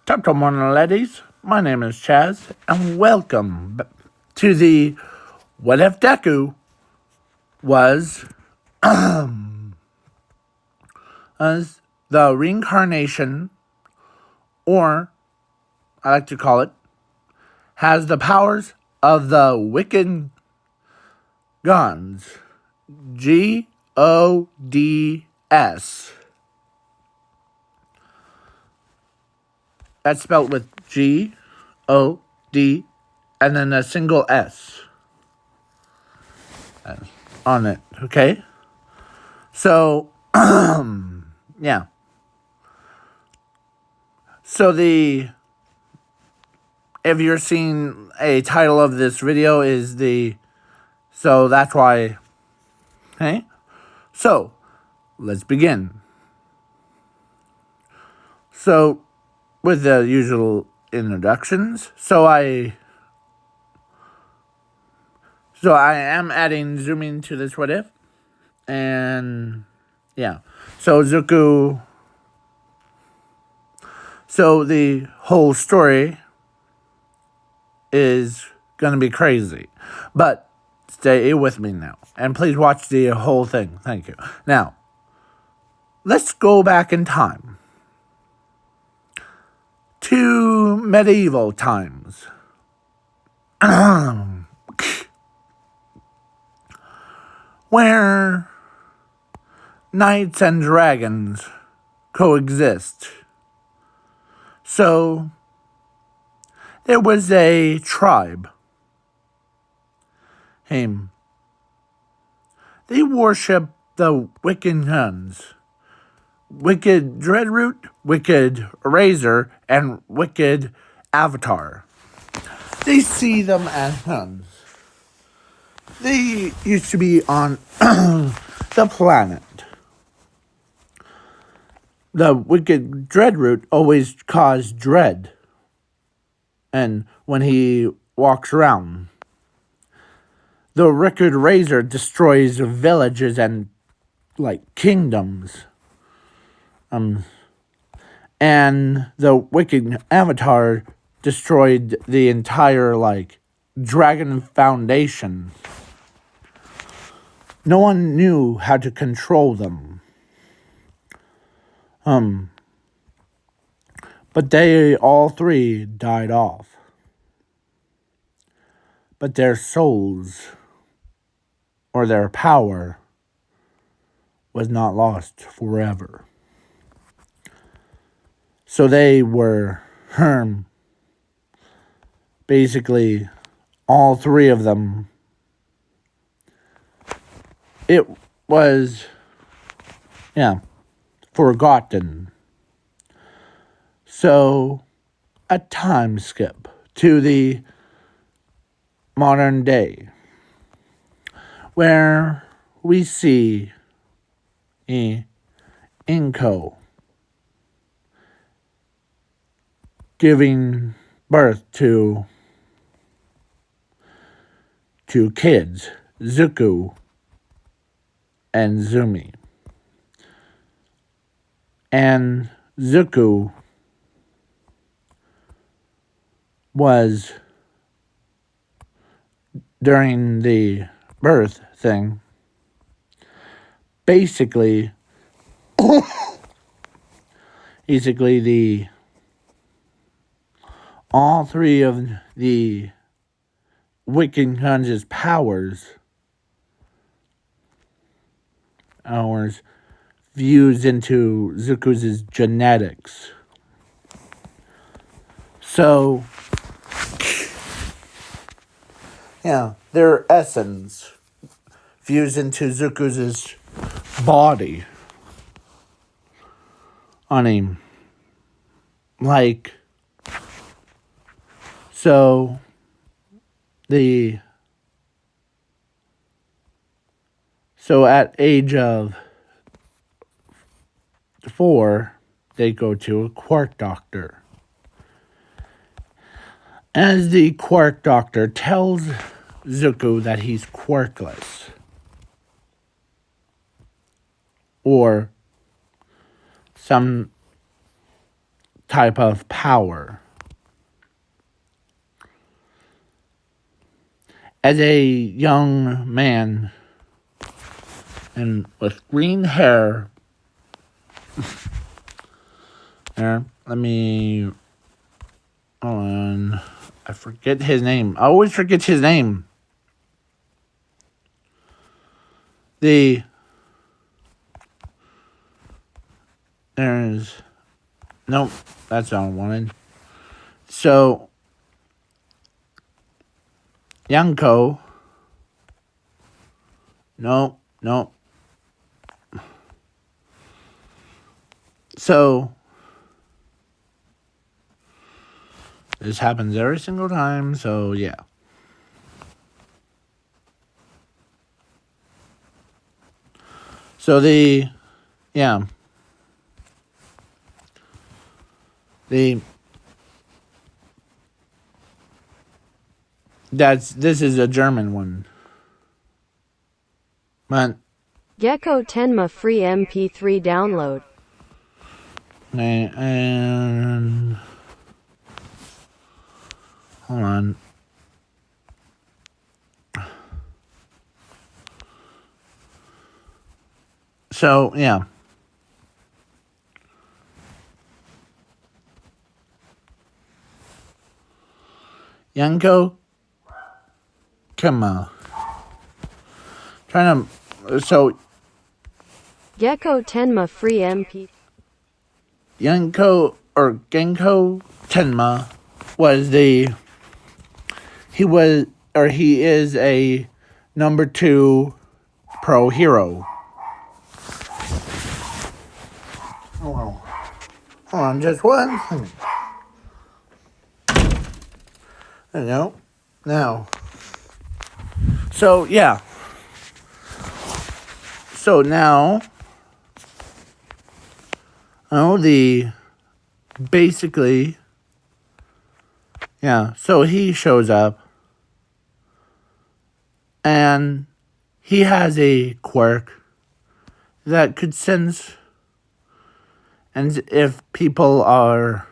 Top morning, ladies. My name is Chaz, and welcome to the What If Deku was as the reincarnation, or I like to call it, has the powers of the wicked gods. Gods. That's spelled with G-O-D and then a single S on it, okay? So, yeah. So if you're seeing a title of this video so that's why, okay? So, let's begin. So, with the usual introductions, so I am adding zooming to this what if, and yeah. So Zuko. So the whole story is gonna be crazy, but stay with me now, and please watch the whole thing. Thank you. Now, let's go back in time to medieval times. Where knights and dragons coexist. So, there was a tribe. They worship the wicked nuns. Wicked Dreadroot, Wicked Razor, and Wicked Avatar. They see them as nuns. They used to be on the planet. The Wicked Dreadroot always caused dread. And when he walks around, the Wicked Razor destroys villages and, kingdoms. And the Wicked Avatar destroyed the entire, Dragon Foundation. No one knew how to control them. But they all three died off. But their souls, or their power, was not lost forever. So they were, basically, all three of them. It was, forgotten. So, a time skip to the modern day, where we see Inko giving birth to kids, Zuko and Zumi. And Zuko was, during the birth thing, basically all three of the Wicked Kun's powers fused into Zuko's genetics. So, their essence fused into Zuko's body on him. So at age of 4, they go to a quirk doctor. As the quirk doctor tells Zuko that he's quirkless. Or some type of power. As a young man and with green hair, there, let me, hold on, I forget his name. I always forget his name. There's, nope, that's not what I wanted. So, Yanko, no. So, this happens every single time, so yeah. So this is a German one. But Gecko Tenma free MP3 download. And hold on. So yeah. Yanko, come on. Trying to, so Gecko Tenma free MP. Yanko or Genko Tenma he is a number 2 pro hero. Hold on, just one. There you go. Now. So yeah. So now, basically, yeah, so he shows up, and he has a quirk that could sense, and if people are,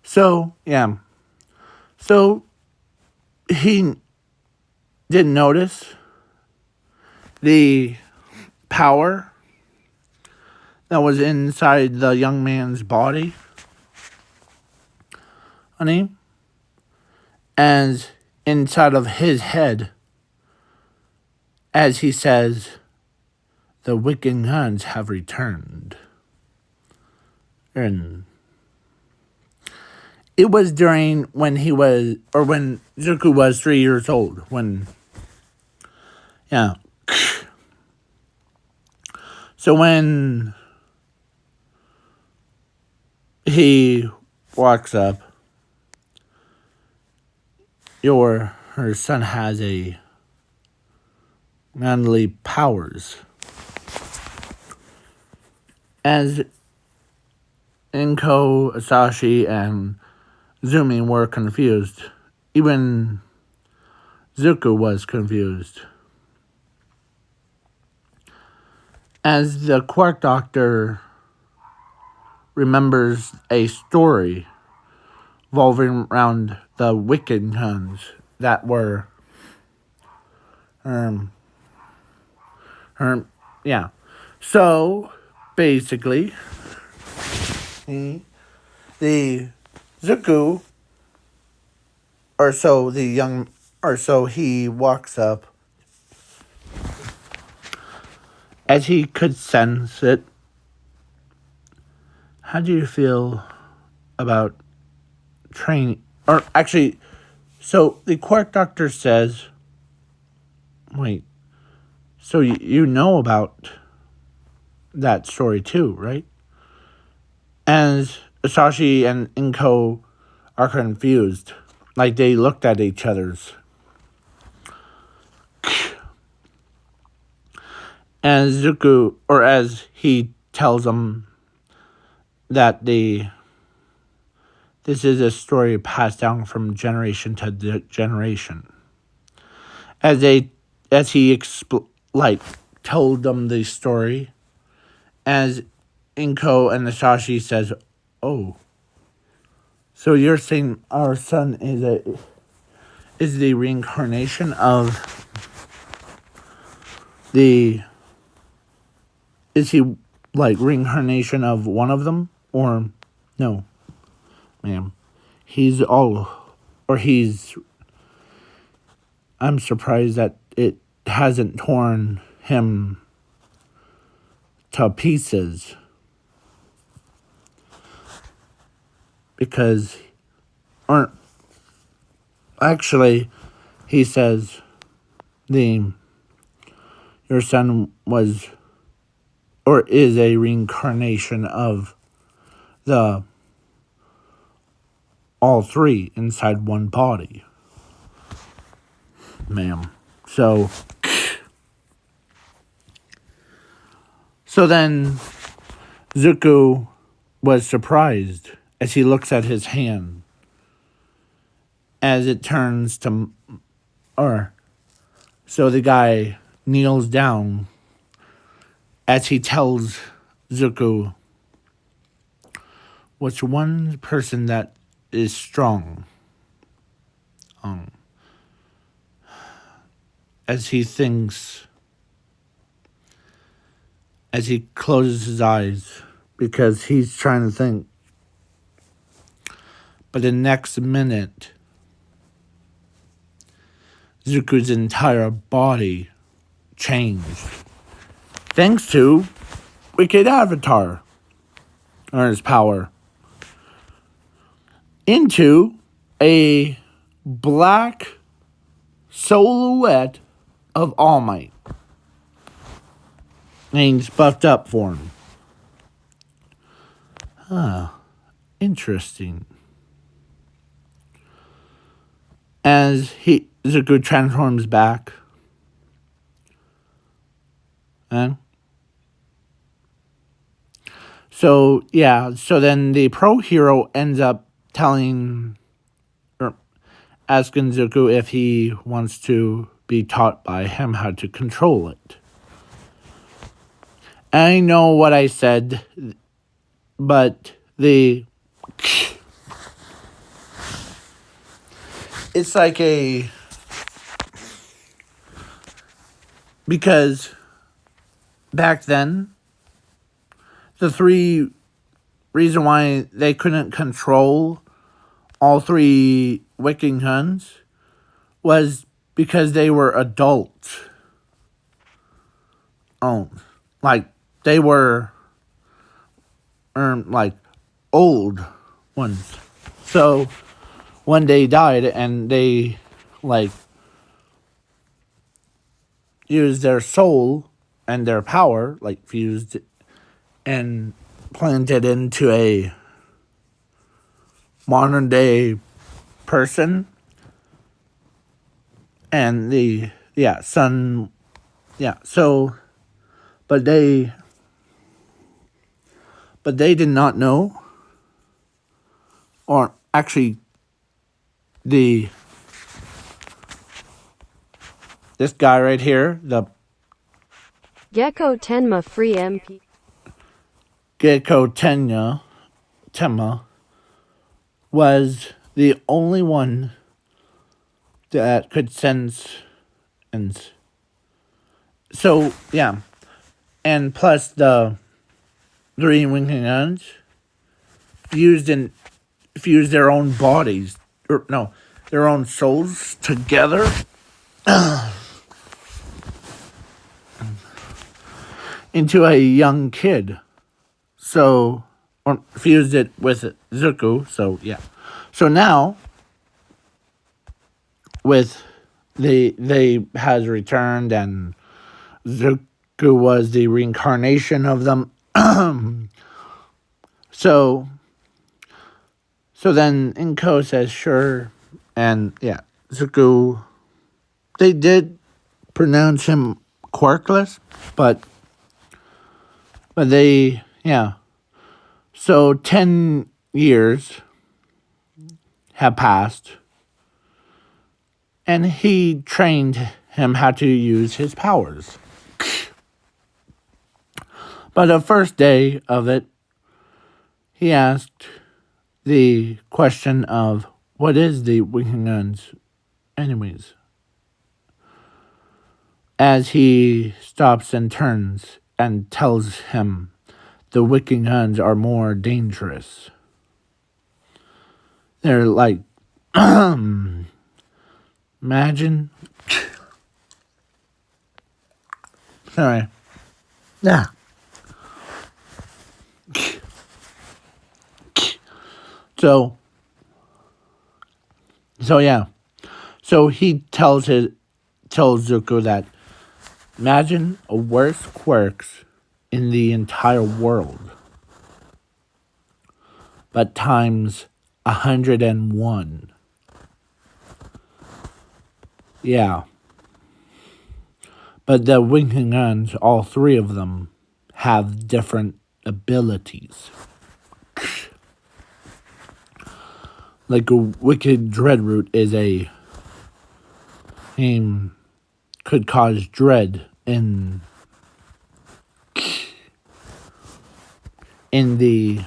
so, yeah, so he didn't notice the power that was inside the young man's body, honey, and inside of his head, as he says, the wicked nuns have returned. And it was during when Zuko was 3 years old, So when he walks up, her son has a manly powers. As Inko, Asashi, and Zumi were confused. Even Zuko was confused. As the Quark Doctor remembers a story revolving around the wicked nuns that were So basically, the Zuko, he walks up as he could sense it. How do you feel about training? Or actually, so the Quark Doctor says, wait, so you know about that story too, right? And Asashi and Inko are confused. Like they looked at each other's. And Zuko, or as he tells them that this is a story passed down from generation to generation. As he told them the story, as Inko and Asashi says, Oh. So you're saying our son is the reincarnation of the... Is he like reincarnation of one of them? Or no, ma'am. He's all... Or he's... I'm surprised that it hasn't torn him to pieces. Because... Or... Actually, he says your son was or is a reincarnation of the all three inside one body, ma'am. So then Zuko was surprised as he looks at his hand as it turns to... So the guy kneels down as he tells Zuko, what's one person that is strong? As he thinks, as he closes his eyes, because he's trying to think. But the next minute, Zuko's entire body changed. Thanks to Wicked Avatar, or his power, into a black silhouette of All Might. And he's buffed up for him. Interesting. As Zuko transforms back. And so then the pro hero ends up asking Zuko if he wants to be taught by him how to control it. I know what I said, but it's like because back then, the three reason why they couldn't control all three Wicking Huns was because they were adults. Like they were like old ones. So when they died and they like used their soul and their power, like fused and planted into a modern day person, and son, so but they did not know, or actually this guy right here, the Gecko Tenma Free MP. Gecko Tenma was the only one that could sense, and so and plus the three Winged Nuns fused their own bodies, or no, their own souls together into a young kid. So, or fused it with Zuko. So so now with they has returned, and Zuko was the reincarnation of them. So then Inko says sure, and Zuko, they did pronounce him quirkless, but they so 10 years have passed, and he trained him how to use his powers. But the first day of it, he asked the question of, what is the Wikinguns anyways? As he stops and turns and tells him the Wikinguns are more dangerous. They're like, imagine. Sorry. Yeah. So yeah. So he tells Zuko that imagine a worst quirks in the entire world, but times 101. Yeah. But the Wikinguns, all three of them, have different abilities. Like a wicked dreadroot is could cause dread in the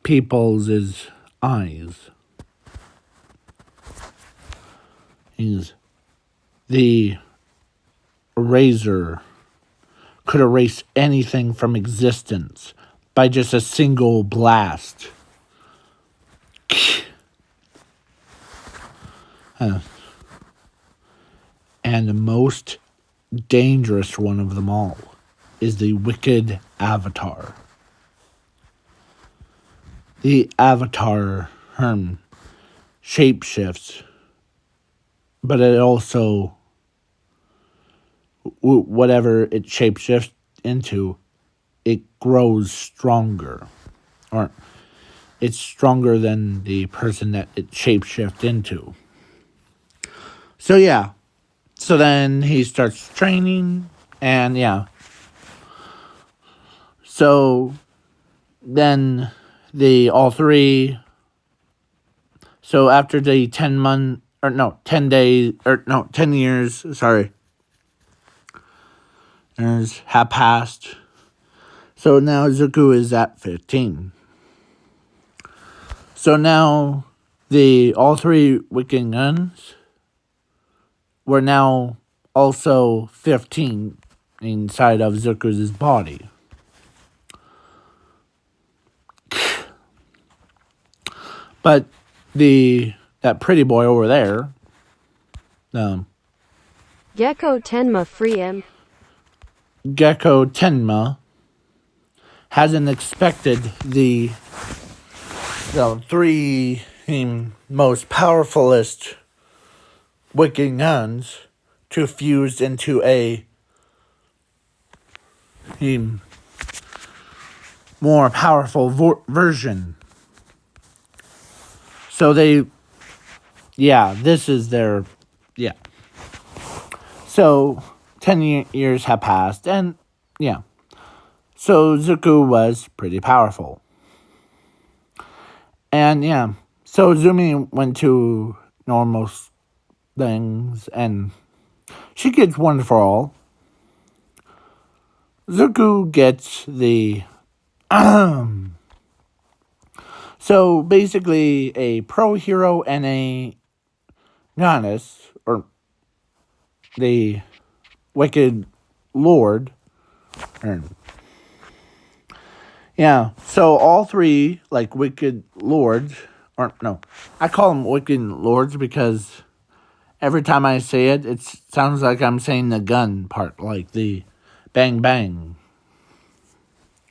people's eyes. The eraser could erase anything from existence by just a single blast. And the most dangerous one of them all is the wicked avatar. The avatar shapeshifts, but it also, whatever it shapeshifts into, it grows stronger. Or it's stronger than the person that it shapeshifts into. So yeah. So then he starts training, and yeah. So then all three. So after the 10 years, have passed. So now Zuko is at 15. So now all three Wikinguns were now also 15 inside of Zuko's body. But that pretty boy over there, Gecko Tenma Free M. Gecko Tenma, hasn't expected the three most powerfulest Wikinguns to fuse into a more powerful version. So this is their, So 10 years have passed, and so Zuko was pretty powerful. And so Zumi went to normal things, and she gets one for all. Zuko gets the so basically a pro hero and a goddess, or the Wicked Lord. So all three, like, Wicked Lords, or no, I call them Wicked Lords because every time I say it, it sounds like I'm saying the gun part, like the bang bang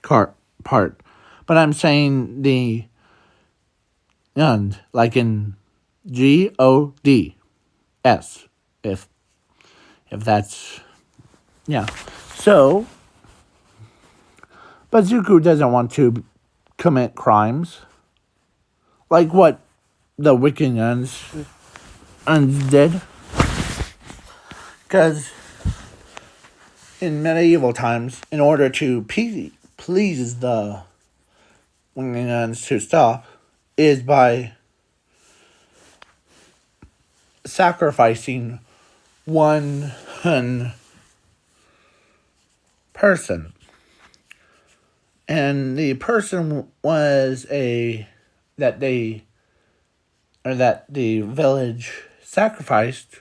part. But I'm saying the gun, like in GODS, if that's, So, but Zuko doesn't want to commit crimes like what the Wikinguns did. Because in medieval times, in order to please the Wikinguns to stop, is by sacrificing one person. And the person was that the village sacrificed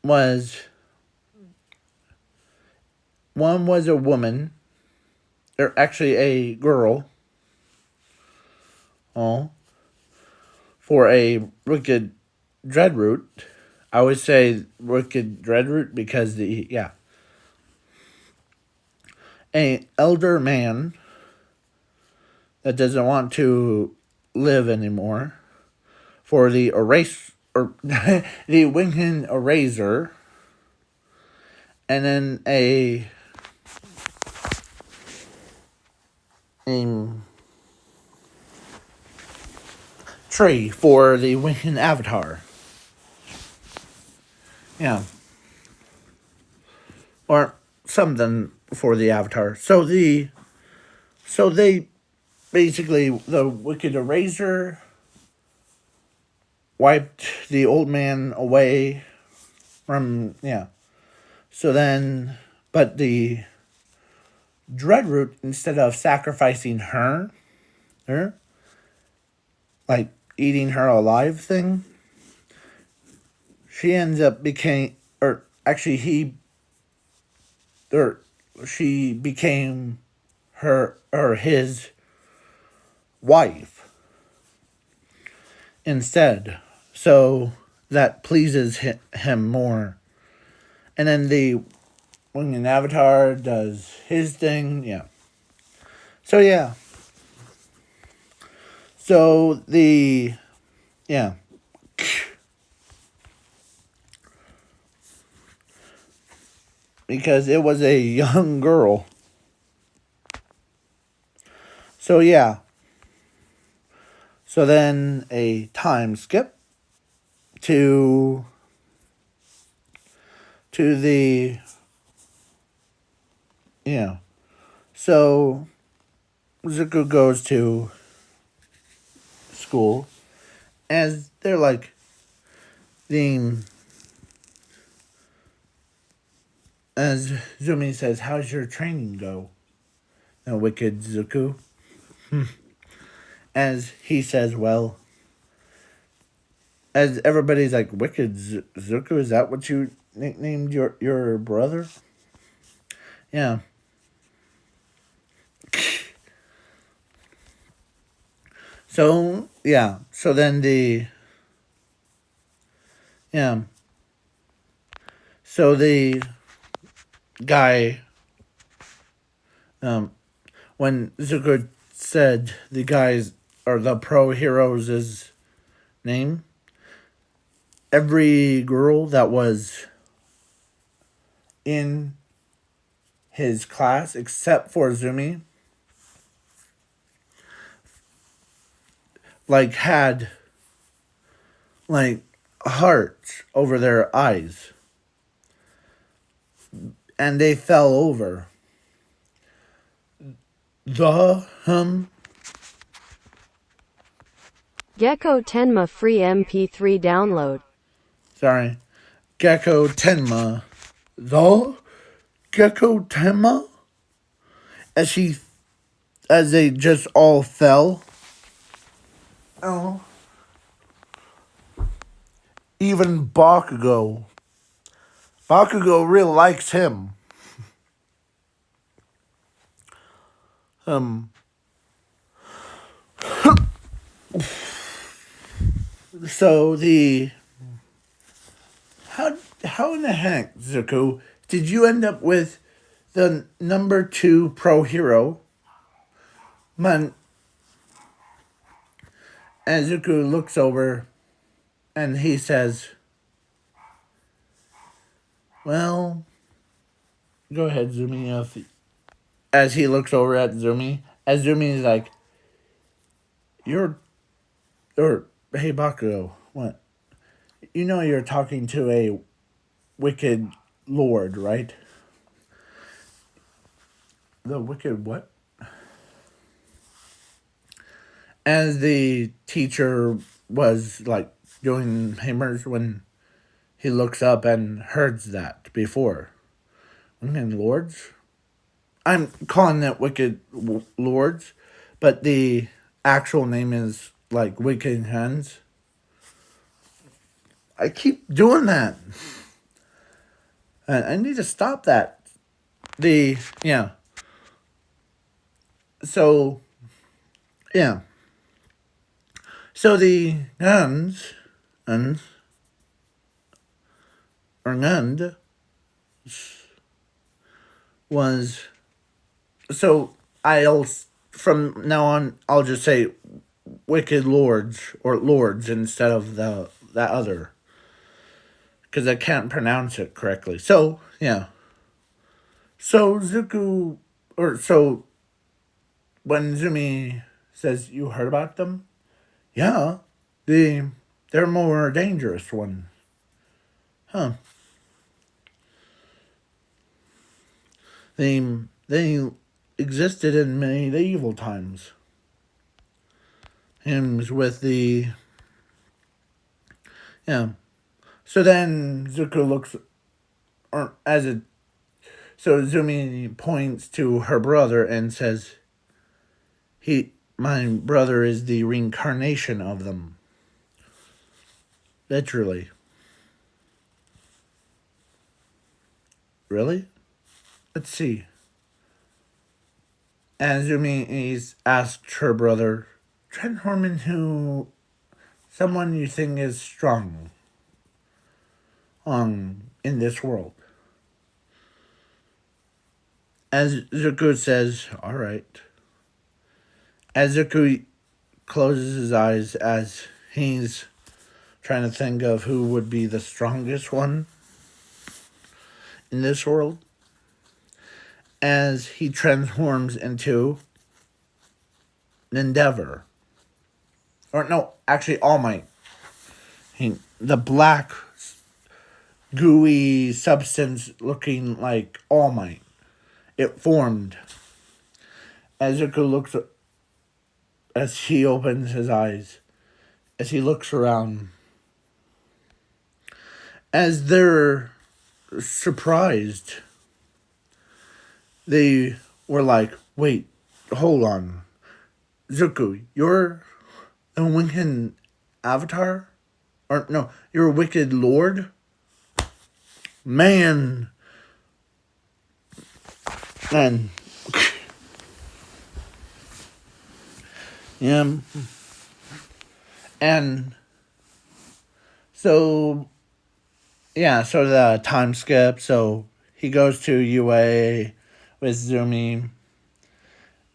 was one was a woman, or actually a girl, oh, for a wicked dreadroot. I always say wicked dreadroot because a elder man that doesn't want to live anymore for the the Winkin Eraser, and then a tree for the Winkin Avatar. Yeah. Or something for the Avatar. So they basically, the Wicked Eraser wiped the old man away from, yeah. So then, but the Dreadroot, instead of sacrificing her, like eating her alive thing, she ends up she became her or his wife instead. So that pleases him more. And then when an avatar does his thing, yeah. So yeah. So yeah. Because it was a young girl. So yeah. So then a time skip to the, yeah. So Zuko goes to school, as they're like as Zumi says, "How's your training go?" And wicked Zuko, as he says, "Well," as everybody's like, "Wicked Zuko, is that what you nicknamed your brother?" Yeah. So yeah. So then yeah. So the guy, when Zuko said the guys or the pro heroes' name, every girl that was in his class except for Zumi, like had like hearts over their eyes, and they fell over. Gecko Tenma free MP3 download. Sorry, Gecko Tenma, the Gecko Tenma, as they just all fell. Oh, even Bakugo really likes him. So how in the heck, Zuko, did you end up with the number 2 pro hero? Man, and Zuko looks over and he says, "Well, go ahead, Zumi." As he looks over at Zumi, as Zumi is like, "Hey Bakugo, what? You know you're talking to a wicked lord, right?" The wicked what? As the teacher was like doing hammers when he looks up and heard that before. Wicked lords? I'm calling it Wicked Lords, but the actual name is like Wicked Hens. I keep doing that. I need to stop that. Yeah. So, yeah. So the nuns, or Nund, was, so from now on, I'll just say Wicked Lords, or Lords, instead of that other. Because I can't pronounce it correctly. So, yeah. So Zuko, or so when Zumi says you heard about them, yeah, they're more dangerous ones, huh? They existed in medieval times. Hymns with the, yeah. So then Zuko looks, or as it, so Zumi points to her brother and says, my brother is the reincarnation of them. Literally. Really? Let's see. Azumi is asked her brother, transform into someone you think is strong in this world. As Zuko says, alright. As Zuko closes his eyes as he's trying to think of who would be the strongest one in this world, as he transforms into Endeavor. Or no, actually All Might. The black, gooey substance looking like All Might. It formed. As Zuko looks, as he opens his eyes, as he looks around, as they're surprised, they were like, wait, hold on. Zuko, you're a wicked avatar? Or no, you're a wicked lord? Man. And yeah. And so, yeah, so the time skip. So he goes to UA with Zumi.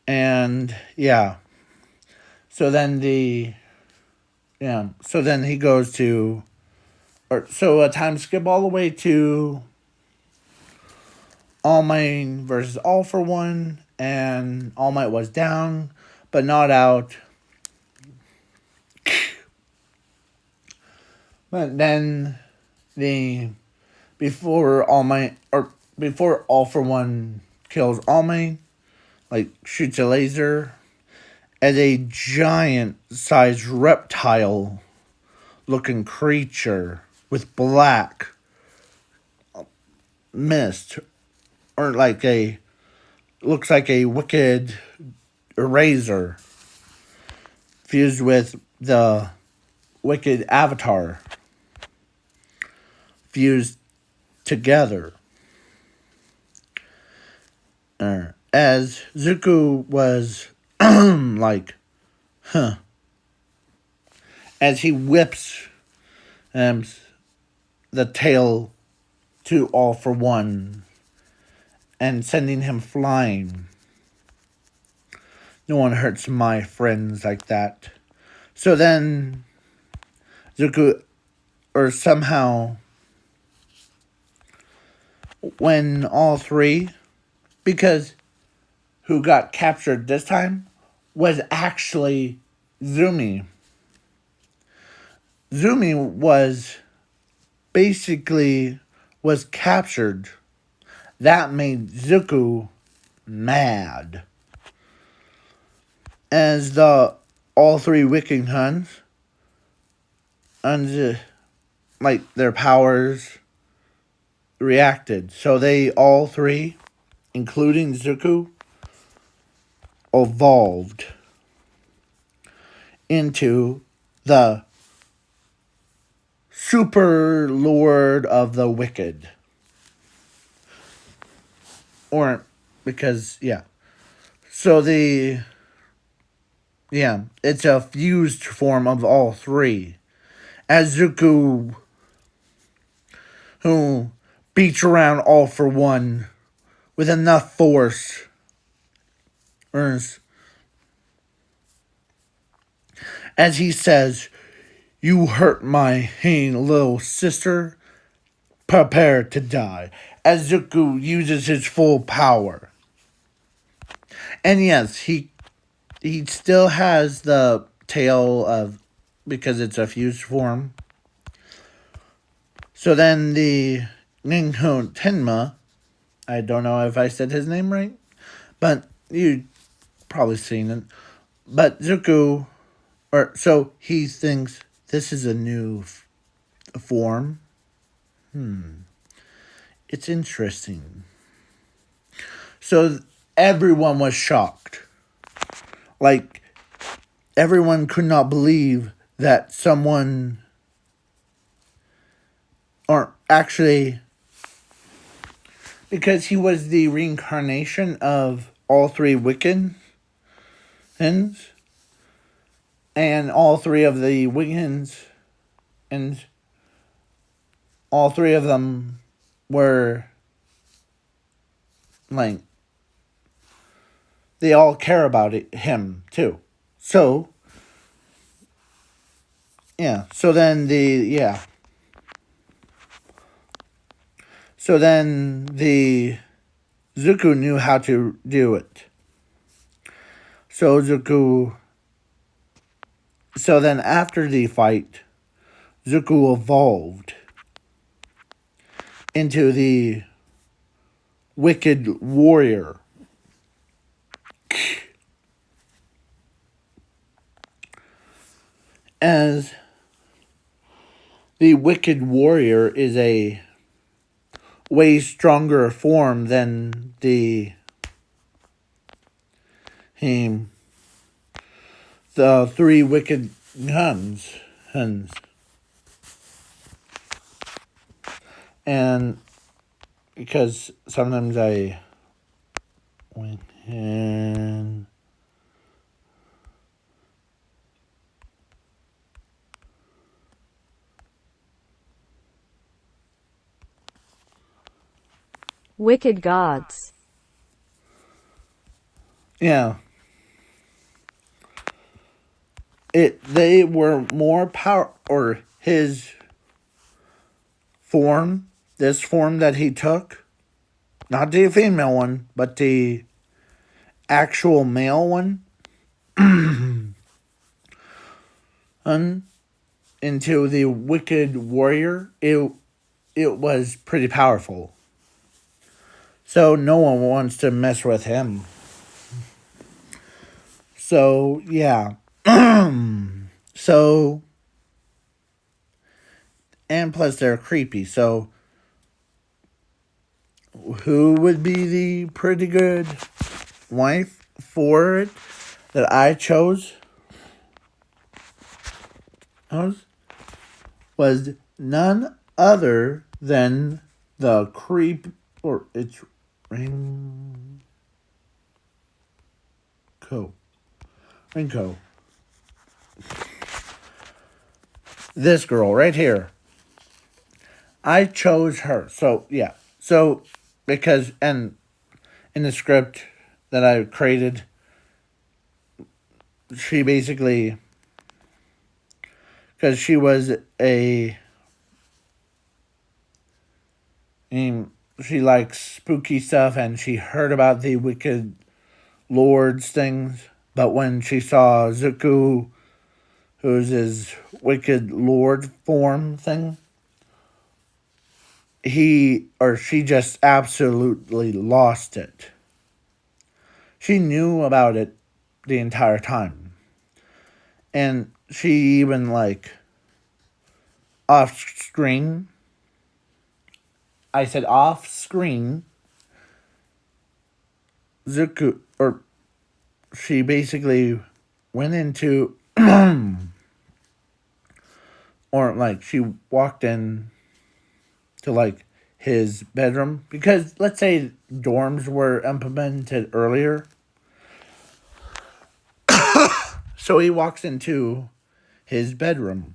And yeah. So then so then he goes to, or so a time skip all the way to All Might versus All for One, and All Might was down, but not out. But then before All for One kills All Might, like shoots a laser at a giant sized reptile looking creature with black mist, or looks like a wicked eraser fused with the wicked avatar fused together. As Zuko was like, as he whips the tail to All for One and sending him flying. No one hurts my friends like that. So then Zuko, or somehow, when all three, because who got captured this time was actually Zumi. Zumi was captured. That made Zuko mad. As all three Wicked Huns, and their powers reacted. So they all three, including Zuko, evolved into the Super Lord of the Wicked. Or, because, yeah. So it's a fused form of all three. As Zuko, who beats around all for one with enough force, as he says, "You hurt my little sister, prepare to die," as Zuko uses his full power. And yes, he still has the tail of, because it's a fused form. So then the Ningho Tenma, I don't know if I said his name right, but you probably seen it. But Zuko, so he thinks this is a new form. It's interesting. So everyone was shocked. Like, everyone could not believe that someone, or actually, because he was the reincarnation of all three Wiccans, and all three of the Wiccans, and all three of them were, like, they all care about him too. So, yeah. So then Zuko knew how to do it. So then after the fight, Zuko evolved into the Wicked Warrior. As the Wicked Warrior is a way stronger form than the three Wicked Huns. And because sometimes I went in. Wicked gods. Yeah. They were more power, or his form, this form that he took, not the female one, but the actual male one, into the Wicked Warrior, it was pretty powerful. So no one wants to mess with him. So, yeah. So, and plus they're creepy. So, who would be the pretty good wife for it that I chose? Was none other than the creep, or it's Rinko. This girl right here. I chose her. So, yeah. So, because, and in the script that I created, she basically, because she was she likes spooky stuff, and she heard about the Wicked Lords things, but when she saw Zuko, who's his Wicked Lord form thing, she just absolutely lost it. She knew about it the entire time. And she even, like, off screen, I said off screen, Zuko, or she basically went into, or like she walked in to like his bedroom, because let's say dorms were implemented earlier. So he walks into his bedroom.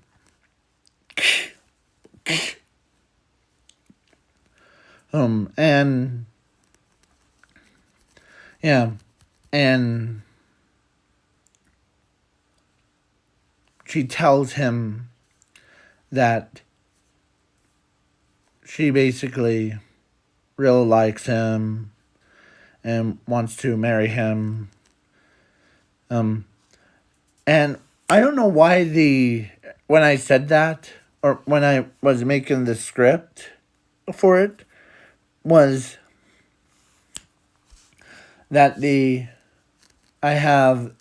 And yeah, and she tells him that she basically really likes him and wants to marry him. And I don't know why when I said that, or when I was making the script for it, was that I have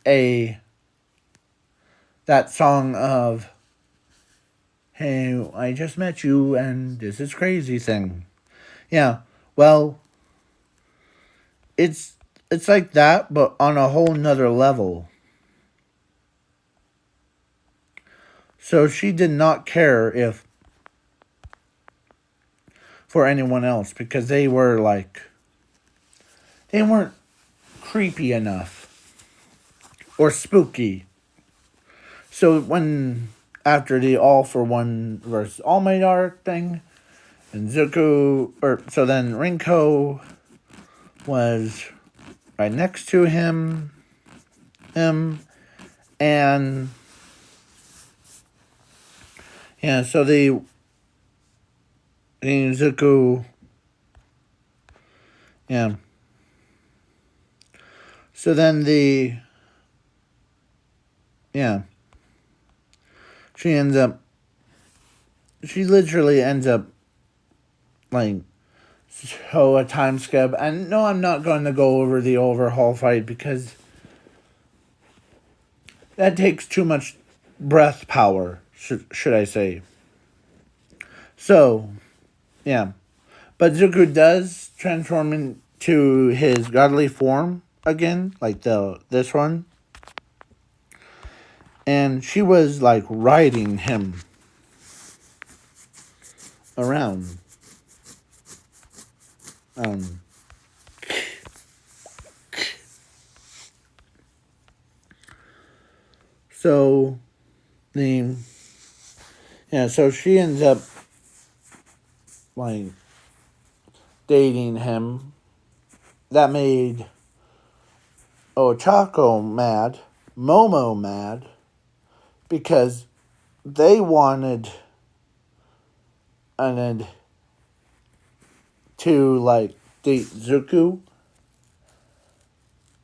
that song of, "Hey, I just met you and this is crazy" thing. Yeah, well, it's like that, but on a whole nother level. So she did not care if for anyone else, because they weren't creepy enough or spooky. So when after the All for One versus All Might arc thing, and Zuko, or so then Rinko was right next to him, and yeah, so the Zuko, yeah. So then yeah, she literally ends up like, so a time skip. And no, I'm not going to go over the overhaul fight, because that takes too much breath power, should I say. So, yeah. But Zuko does transform into his godly form again, like this one. And she was like riding him around. So the yeah, so she ends up like dating him. That made Ochako mad, Momo mad, because they wanted to like date Zuko.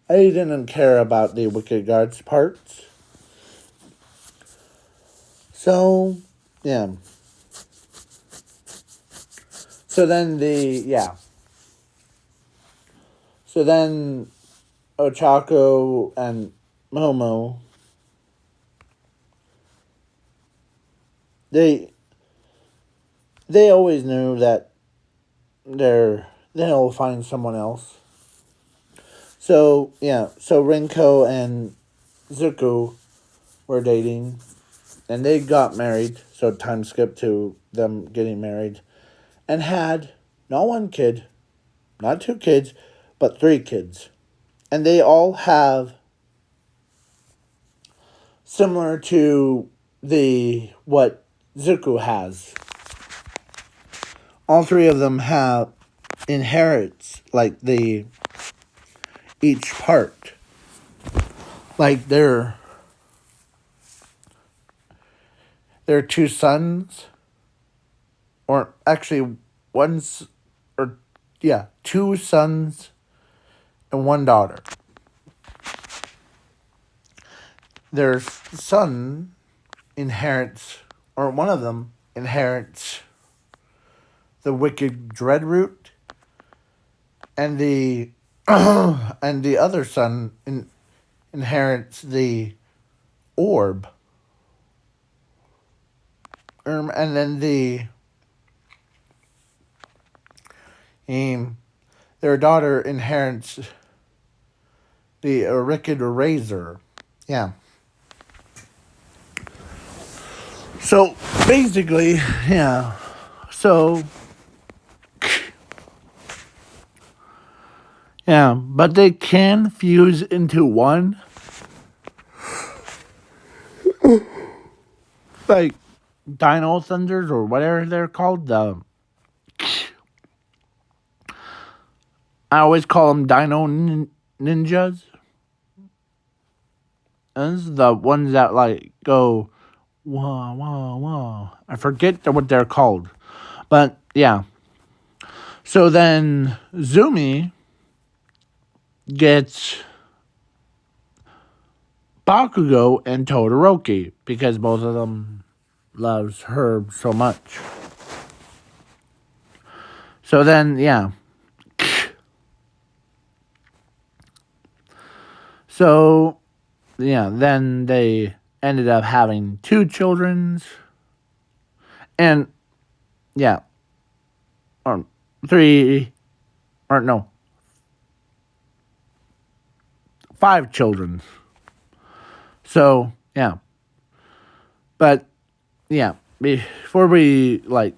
I didn't care about the Wicked Guards parts. So, yeah. So then So then Ochako and Momo, they always knew that they'll find someone else. So yeah, so Rinko and Zuko were dating, and they got married. So time skip to them getting married, and had not one kid, not two kids, but three kids, and they all have similar to what Zuko has. All three of them have inherits like each part, like their two sons, or actually one's, or yeah, two sons and one daughter. Their son inherits, or one of them inherits, the wicked dread root, and the and the other son inherits the orb. And then their daughter inherits the wicked razor. Yeah. So basically, yeah. So yeah, but they can fuse into one. Like Dino Thunders or whatever they're called. I always call them Dino Ninjas. Those are the ones that like go whoa, whoa, whoa. I forget what they're called. But yeah. So then Zumi gets Bakugo and Todoroki because both of them loves Herb so much. So then, yeah. So, yeah, then they ended up having 2 children. And, yeah. Or 3, or no. 5 children. So, yeah. But, yeah, before we, like,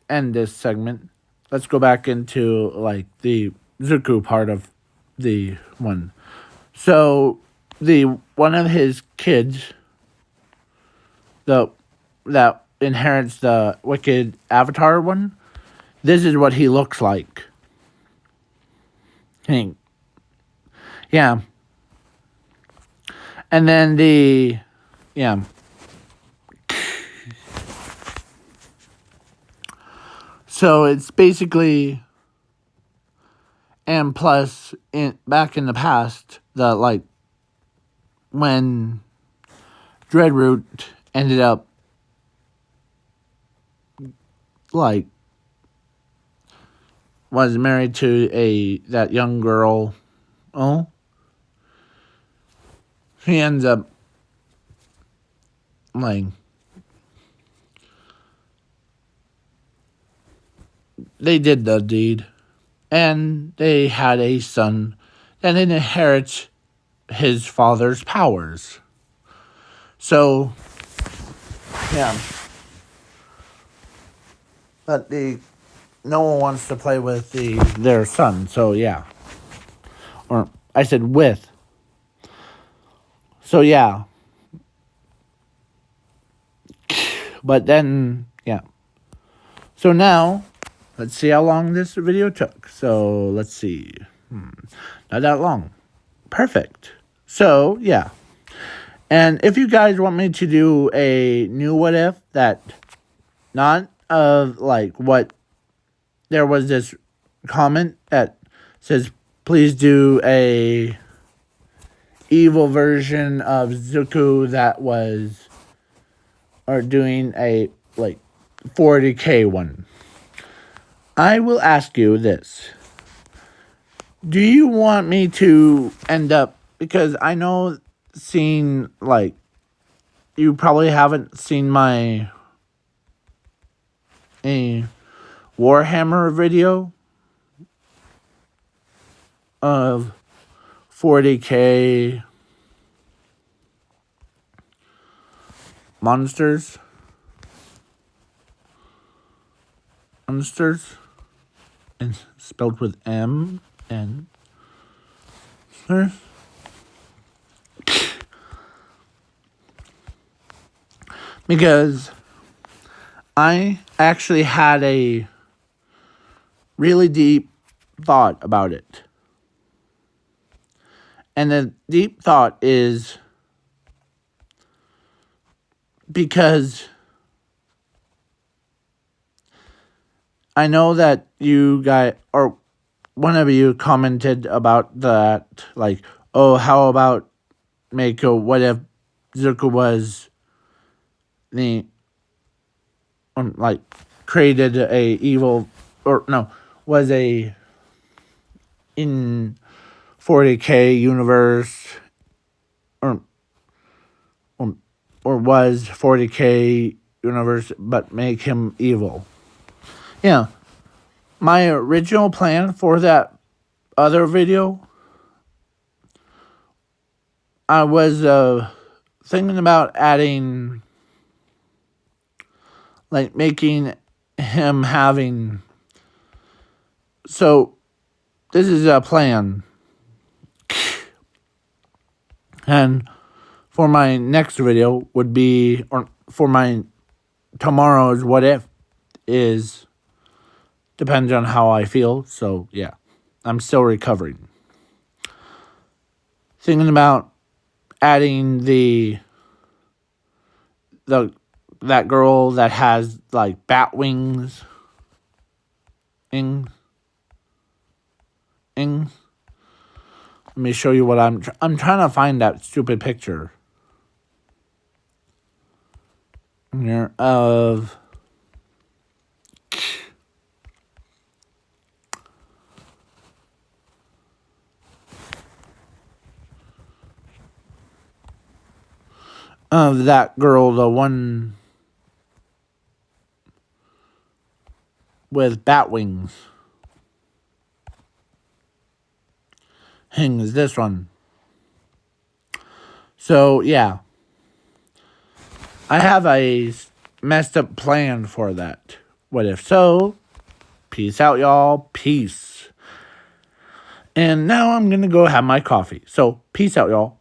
end this segment, let's go back into, like, the Zuko part of the one. So, one of his kids, that inherits the wicked avatar one, this is what he looks like. Yeah. And then yeah. So it's basically, and plus, back in the past, like, when Dreadroot ended up, like, was married to that young girl, he ends up, like, they did the deed, and they had a son that inherits his father's powers. So, yeah. But no one wants to play with their son, so yeah. Or I said with. So yeah. But then, yeah. So now, let's see how long this video took. So let's see. Not that long. Perfect. So, yeah. And if you guys want me to do a new what if that, not of like what, there was this comment that says, please do a evil version of Zuko that was, or doing a like 40k one. I will ask you this. Do you want me to end up, because I know seeing, like, you probably haven't seen my a Warhammer video of 40k monsters, and spelled with M and because I actually had a really deep thought about it. And the deep thought is because I know that you guys, or one of you commented about that, like, oh, how about make a what if Zuko was the, like, created a evil, or no, was a, in 40k universe, or was 40k universe, but make him evil. Yeah. My original plan for that other video I was thinking about adding, like, making him having. So, this is a plan. And for my next video would be, or for my tomorrow's what if is, depends on how I feel. So, yeah, I'm still recovering. Thinking about adding that girl that has like bat wings. Ings. Let me show you what I'm trying to find that stupid picture here of that girl, the one with bat wings. Is this one. So, yeah. I have a messed up plan for that. What if so? Peace out, y'all. Peace. And now I'm going to go have my coffee. So, peace out, y'all.